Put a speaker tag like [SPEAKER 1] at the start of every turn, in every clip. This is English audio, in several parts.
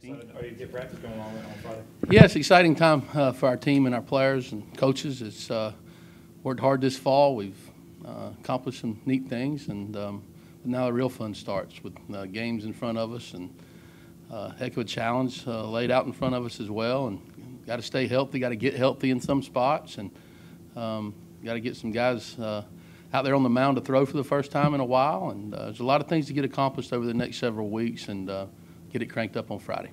[SPEAKER 1] So are you get practice going on Friday?
[SPEAKER 2] Yeah, it's an exciting time for our team and our players and coaches. It's worked hard this fall. We've accomplished some neat things, and now the real fun starts with games in front of us and heck of a challenge laid out in front of us as well. And got to stay healthy, got to get healthy in some spots, and got to get some guys out there on the mound to throw for the first time in a while. And there's a lot of things to get accomplished over the next several weeks and get it cranked up on Friday.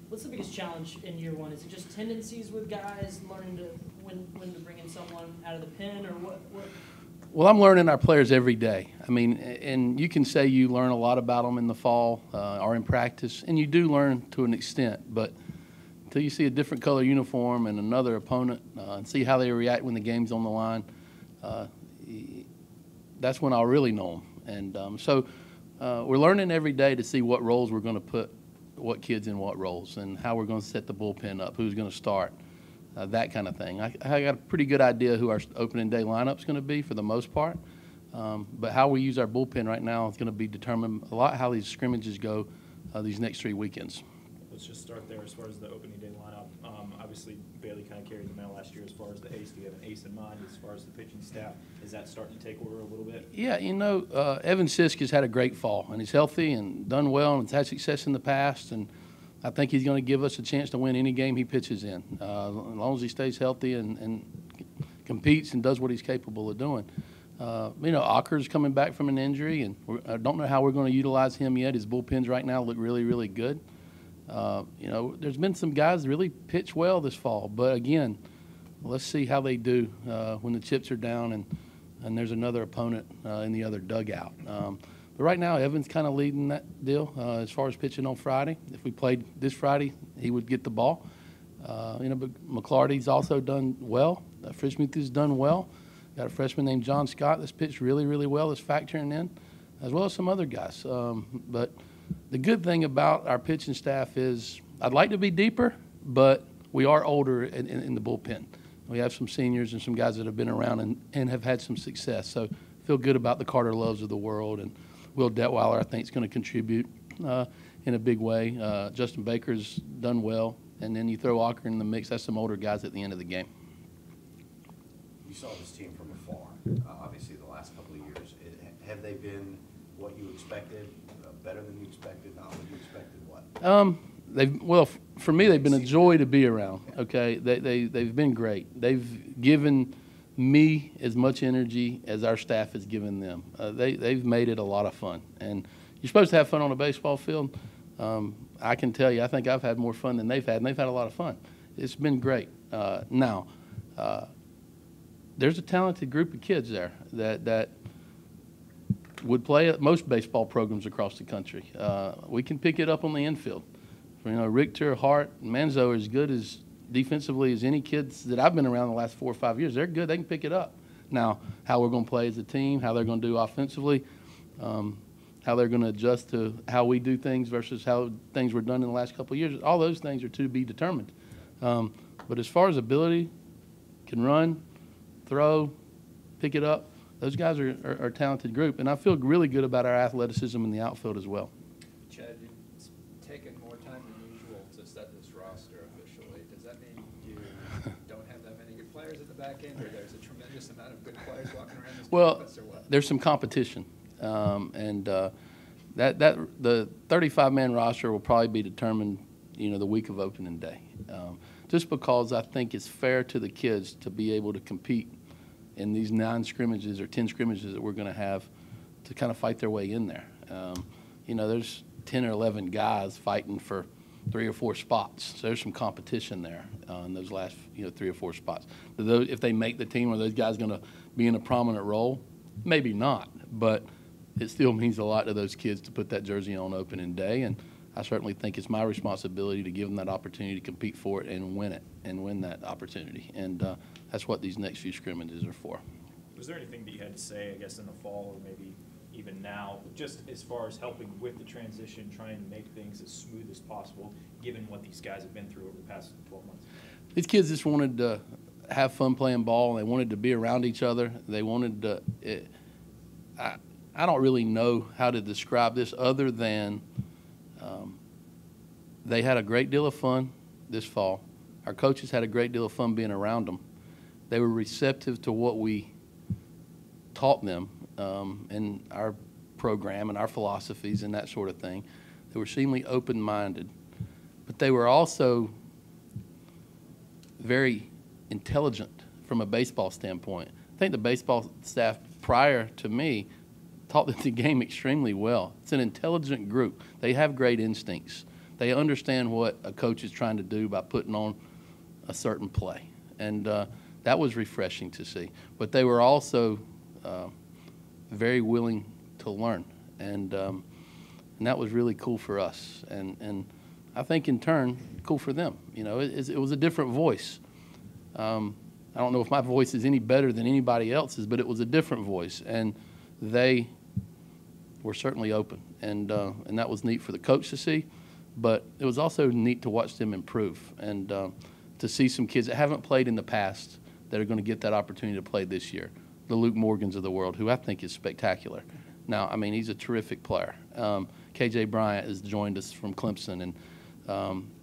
[SPEAKER 3] What's the biggest challenge in year one? Is it just tendencies with guys, learning to when to bring in someone out of the pen, or what?
[SPEAKER 2] Well, I'm learning our players every day. I mean, and you can say you learn a lot about them in the fall or in practice, and you do learn to an extent, but until you see a different color uniform and another opponent and see how they react when the game's on the line, that's when I'll really know them. And so we're learning every day to see what roles we're going to put what kids in what roles and how we're going to set the bullpen up, who's going to start, that kind of thing. I got a pretty good idea who our opening day lineup's going to be for the most part, but how we use our bullpen right now is going to be determined a lot how these scrimmages go these next 3 weekends.
[SPEAKER 1] Let's just start there as far as the opening day lineup. Obviously, Bailey kind of carried the mail last year as far as the ace. Do you have an ace in mind as far as the pitching staff? Is that starting to take over a little bit?
[SPEAKER 2] Yeah, you know, Evan Sisk has had a great fall, and he's healthy and done well and has had success in the past, and I think he's going to give us a chance to win any game he pitches in, as long as he stays healthy and competes and does what he's capable of doing. You know, Ocker's coming back from an injury, and I don't know how we're going to utilize him yet. His bullpens right now look really, really good. You know, there's been some guys that really pitch well this fall, but again, let's see how they do when the chips are down and there's another opponent in the other dugout. But right now, Evan's kind of leading that deal as far as pitching on Friday. If we played this Friday, he would get the ball. You know, but McClarty's also done well. Frischmuth has done well. Got a freshman named John Scott that's pitched really, really well that's factoring in, as well as some other guys. But the good thing about our pitching staff is I'd like to be deeper, but we are older in the bullpen. We have some seniors and some guys that have been around and have had some success. So feel good about the Carter Loves of the world. And Will Detweiler, I think, is going to contribute in a big way. Justin Baker's done well. And then you throw Ocker in the mix. That's some older guys at the end of the game.
[SPEAKER 4] You saw this team from afar, obviously, the last couple of years. Have they been what you expected, better than you expected, not what you expected, what?
[SPEAKER 2] Well, for me, they've been a joy to be around, okay? They've been great. They've given me as much energy as our staff has given them. They've made it a lot of fun. And you're supposed to have fun on a baseball field. I can tell you, I think I've had more fun than they've had, and they've had a lot of fun. It's been great. Now, there's a talented group of kids there that would play at most baseball programs across the country. We can pick it up on the infield. You know, Richter, Hart, and Manzo are as good as defensively as any kids that I've been around the last 4 or 5 years. They're good. They can pick it up. Now, how we're going to play as a team, how they're going to do offensively, how they're going to adjust to how we do things versus how things were done in the last couple of years, all those things are to be determined. But as far as ability, can run, throw, pick it up, those guys are a talented group. And I feel really good about our athleticism in the outfield as well.
[SPEAKER 5] Chad, it's taken more time than usual to set this roster officially. Does that mean you don't have that many good players at the back end, or there's a tremendous amount of good players walking around this campus, or what?
[SPEAKER 2] There's some competition. The 35-man roster will probably be determined, you know, the week of opening day. Just because I think it's fair to the kids to be able to compete in these 9 scrimmages or 10 scrimmages that we're going to have to kind of fight their way in there. You know, there's 10 or 11 guys fighting for 3 or 4 spots. So there's some competition there in those last, 3 or 4 spots. If they make the team, are those guys going to be in a prominent role? Maybe not, but it still means a lot to those kids to put that jersey on opening day. And I certainly think it's my responsibility to give them that opportunity to compete for it and win it and win that opportunity. And that's what these next few scrimmages are for.
[SPEAKER 1] Was there anything that you had to say, I guess, in the fall or maybe even now, just as far as helping with the transition, trying to make things as smooth as possible, given what these guys have been through over the past 12 months?
[SPEAKER 2] These kids just wanted to have fun playing ball. They wanted to be around each other. They wanted to I don't really know how to describe this other than they had a great deal of fun this fall. Our coaches had a great deal of fun being around them. They were receptive to what we taught them in our program and our philosophies and that sort of thing. They were seemingly open-minded, but they were also very intelligent from a baseball standpoint. I think the baseball staff prior to me taught them the game extremely well. It's an intelligent group. They have great instincts. They understand what a coach is trying to do by putting on a certain play, and that was refreshing to see. But they were also very willing to learn, and that was really cool for us, and I think in turn cool for them. You know, it was a different voice. I don't know if my voice is any better than anybody else's, but it was a different voice, and they were certainly open, and that was neat for the coach to see. But it was also neat to watch them improve, and to see some kids that haven't played in the past that are going to get that opportunity to play this year. The Luke Morgans of the world, who I think is spectacular. Now, I mean, he's a terrific player. KJ Bryant has joined us from Clemson, and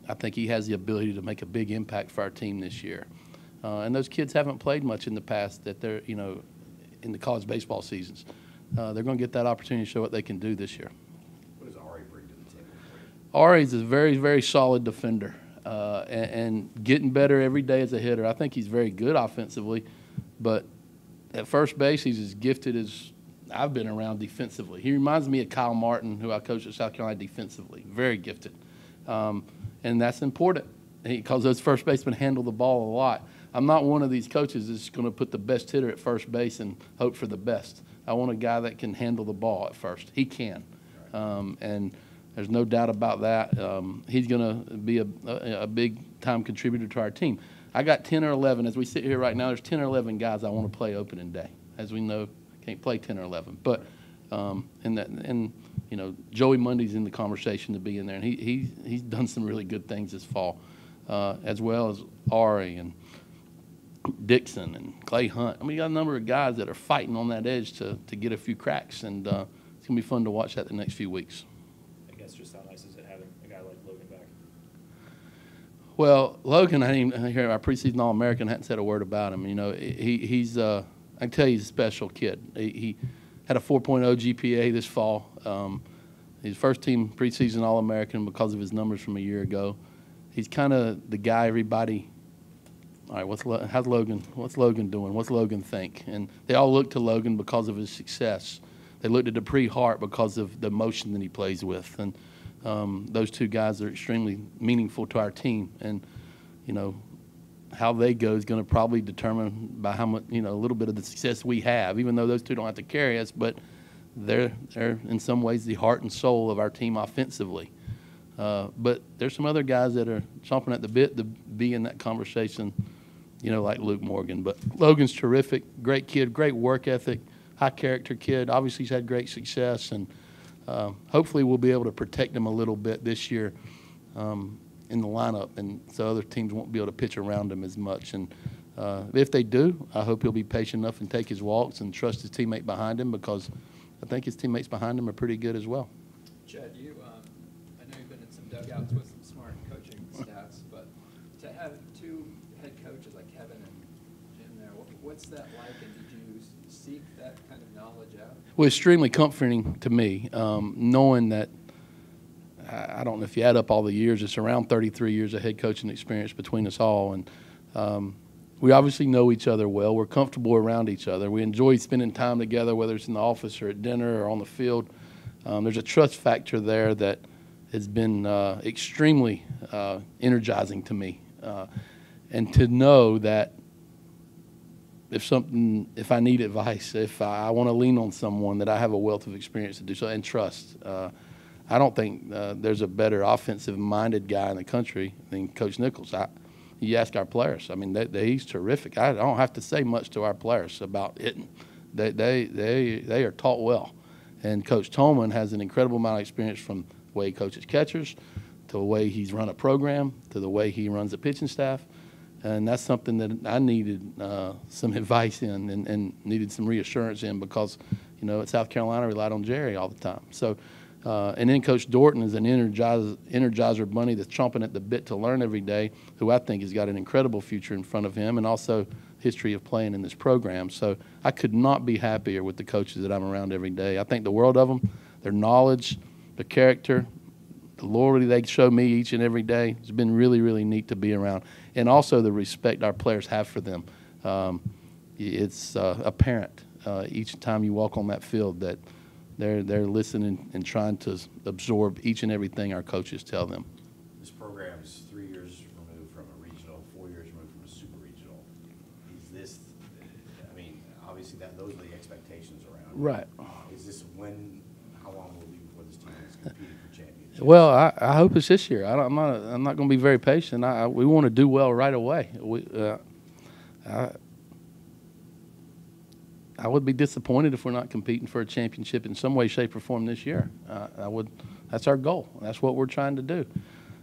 [SPEAKER 2] I think he has the ability to make a big impact for our team this year. And those kids haven't played much in the past that they're, you know, in the college baseball seasons. They're going to get that opportunity to show what they can do this year.
[SPEAKER 4] What does Ari bring to the table?
[SPEAKER 2] Ari's a very, very solid defender and getting better every day as a hitter. I think he's very good offensively, but at first base, he's as gifted as I've been around defensively. He reminds me of Kyle Martin, who I coached at South Carolina defensively. Very gifted. And that's important because those first basemen handle the ball a lot. I'm not one of these coaches that's going to put the best hitter at first base and hope for the best. I want a guy that can handle the ball at first. He can. And there's no doubt about that. He's going to be a big-time contributor to our team. I got 10 or 11. As we sit here right now, there's 10 or 11 guys I want to play opening day. As we know, can't play 10 or 11. But and you know, Joey Mundy's in the conversation to be in there, and he's done some really good things this fall, as well as Ari and Dixon and Clay Hunt. I mean, you got a number of guys that are fighting on that edge to get a few cracks, and it's going to be fun to watch that the next few weeks.
[SPEAKER 1] I guess just how nice is it having a guy like Logan back?
[SPEAKER 2] Well, Logan, I didn't even hear our preseason All-American, hadn't said a word about him. You know, he's I can tell you he's a special kid. He had a 4.0 GPA this fall. He's first-team preseason All-American because of his numbers from a year ago. He's kind of the guy everybody – all right, how's Logan? What's Logan doing? What's Logan think? And they all look to Logan because of his success. They looked at Dupree Hart because of the emotion that he plays with. And those two guys are extremely meaningful to our team. And, you know, how they go is going to probably determine by how much, you know, a little bit of the success we have, even though those two don't have to carry us, but they're in some ways the heart and soul of our team offensively. But there's some other guys that are chomping at the bit to be in that conversation, you know, like Luke Morgan. But Logan's terrific, great kid, great work ethic, high-character kid. Obviously, he's had great success, and hopefully we'll be able to protect him a little bit this year in the lineup, and so other teams won't be able to pitch around him as much. And if they do, I hope he'll be patient enough and take his walks and trust his teammate behind him, because I think his teammates behind him are pretty good as well.
[SPEAKER 5] Chad, I know you've been in some dugouts with some smart coaching staffs, but to have two head coaches like Kevin and Jim there, what's that like, and did you seek that kind of knowledge out?
[SPEAKER 2] Well, extremely comforting to me, knowing that, I don't know if you add up all the years, it's around 33 years of head coaching experience between us all. And we obviously know each other well. We're comfortable around each other. We enjoy spending time together, whether it's in the office or at dinner or on the field. There's a trust factor there that has been extremely energizing to me. And to know that if I need advice, if I want to lean on someone, that I have a wealth of experience to do so, and trust. I don't think there's a better offensive-minded guy in the country than Coach Nichols. You ask our players. I mean, he's terrific. I don't have to say much to our players about hitting. They are taught well. And Coach Tolman has an incredible amount of experience, from the way he coaches catchers to the way he's run a program to the way he runs a pitching staff. And that's something that I needed some advice in and needed some reassurance in, because, you know, at South Carolina, I relied on Jerry all the time. So And then Coach Dorton is an energizer bunny that's chomping at the bit to learn every day, who I think has got an incredible future in front of him, and also history of playing in this program. So I could not be happier with the coaches that I'm around every day. I think the world of them, their knowledge, their character, the loyalty they show me each and every day. It's been really, really neat to be around. And also the respect our players have for them. It's apparent each time you walk on that field that they're listening and trying to absorb each and everything our coaches tell them.
[SPEAKER 4] This program's 3 years removed from a regional, 4 years removed from a super regional. Is this, I mean, obviously those are the expectations around it.
[SPEAKER 2] Right.
[SPEAKER 4] Is this how long will it be before this team is competing for championships?
[SPEAKER 2] Well, I hope it's this year. I'm not going to be very patient. We want to do well right away. I would be disappointed if we're not competing for a championship in some way, shape, or form this year. That's our goal. That's what we're trying to do.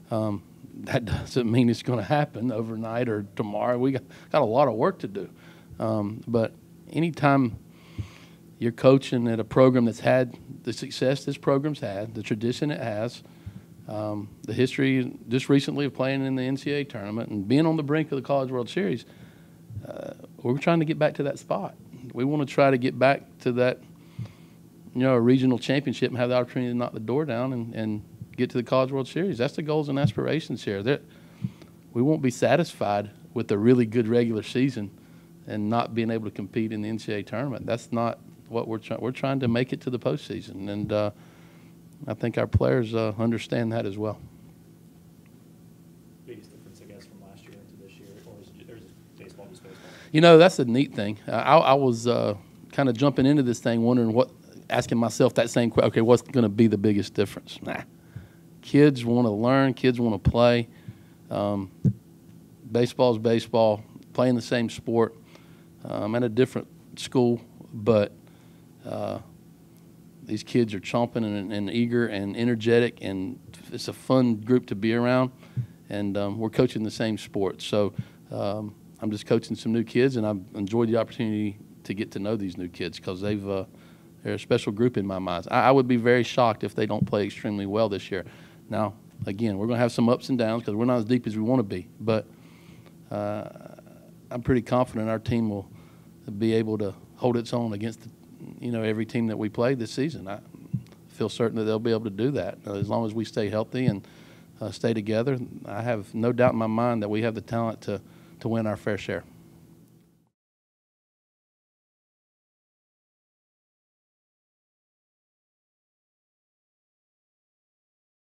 [SPEAKER 2] That doesn't mean it's going to happen overnight or tomorrow. We got a lot of work to do. But anytime you're coaching at a program that's had the success this program's had, the tradition it has, the history just recently of playing in the NCAA tournament and being on the brink of the College World Series, we're trying to get back to that spot. We want to try to get back to that, a regional championship and have the opportunity to knock the door down and get to the College World Series. That's the goals and aspirations here. We won't be satisfied with a really good regular season and not being able to compete in the NCAA tournament. That's not what we're trying. We're trying to make it to the postseason, and I think our players understand that as well.
[SPEAKER 1] Biggest difference, I guess, from last year into this year, or is baseball just baseball?
[SPEAKER 2] That's a neat thing. I was kind of jumping into this thing wondering asking myself that same question, okay, what's going to be the biggest difference? Kids want to learn. Kids want to play. Baseball's baseball, playing the same sport. I'm at a different school, but these kids are chomping and eager and energetic, and it's a fun group to be around, and we're coaching the same sport. So I'm just coaching some new kids, and I've enjoyed the opportunity to get to know these new kids because they're a special group in my mind. I would be very shocked if they don't play extremely well this year. Now, again, we're going to have some ups and downs because we're not as deep as we want to be, but I'm pretty confident our team will be able to hold its own against every team that we play this season. I feel certain that they'll be able to do that as long as we stay healthy and stay together. I have no doubt in my mind that we have the talent to win our fair share.